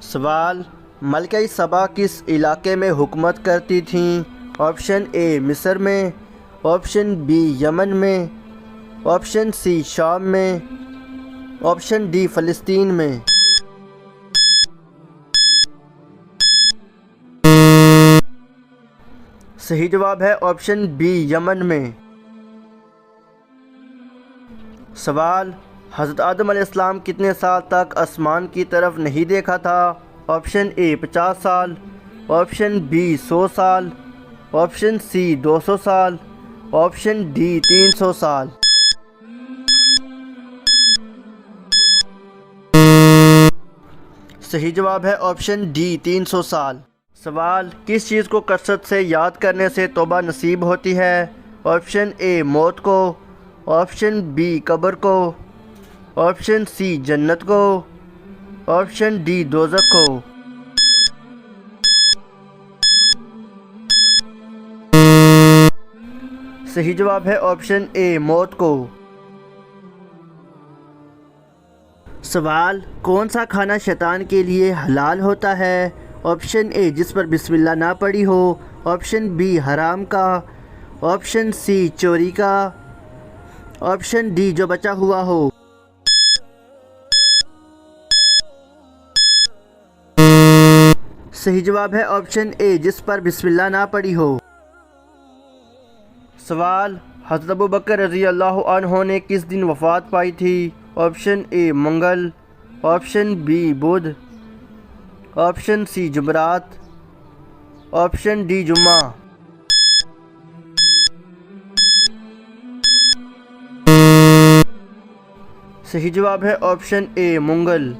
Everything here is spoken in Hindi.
सवाल, मलका सबा किस इलाके में हुकूमत करती थीं? ऑप्शन ए मिस्र में, ऑप्शन बी यमन में, ऑप्शन सी शाम में, ऑप्शन डी फ़लस्तीन में। सही जवाब है ऑप्शन बी यमन में। सवाल, हज़रत आदम अलैहिस्सलाम कितने साल तक आसमान की तरफ नहीं देखा था? ऑप्शन ए 50 साल, ऑप्शन बी 100 साल, ऑप्शन सी 200 साल, ऑप्शन डी 300 साल। सही जवाब है ऑप्शन डी 300 साल। सवाल, किस चीज़ को कसरत से याद करने से तौबा नसीब होती है? ऑप्शन ए मौत को, ऑप्शन बी कब्र को, ऑप्शन सी जन्नत को, ऑप्शन डी दोज़ख को। सही जवाब है ऑप्शन ए मौत को। सवाल, कौन सा खाना शैतान के लिए हलाल होता है? ऑप्शन ए जिस पर बिस्मिल्लाह ना पड़ी हो, ऑप्शन बी हराम का, ऑप्शन सी चोरी का, ऑप्शन डी जो बचा हुआ हो। सही जवाब है ऑप्शन ए जिस पर बिस्मिल्लाह ना पड़ी हो। सवाल, हज़रत अबू बकर रज़ी अल्लाह अन्हु ने किस दिन वफ़ात पाई थी? ऑप्शन ए मंगल, ऑप्शन बी बुध, ऑप्शन सी जुमरात, ऑप्शन डी जुम्मा। सही जवाब है ऑप्शन ए मंगल।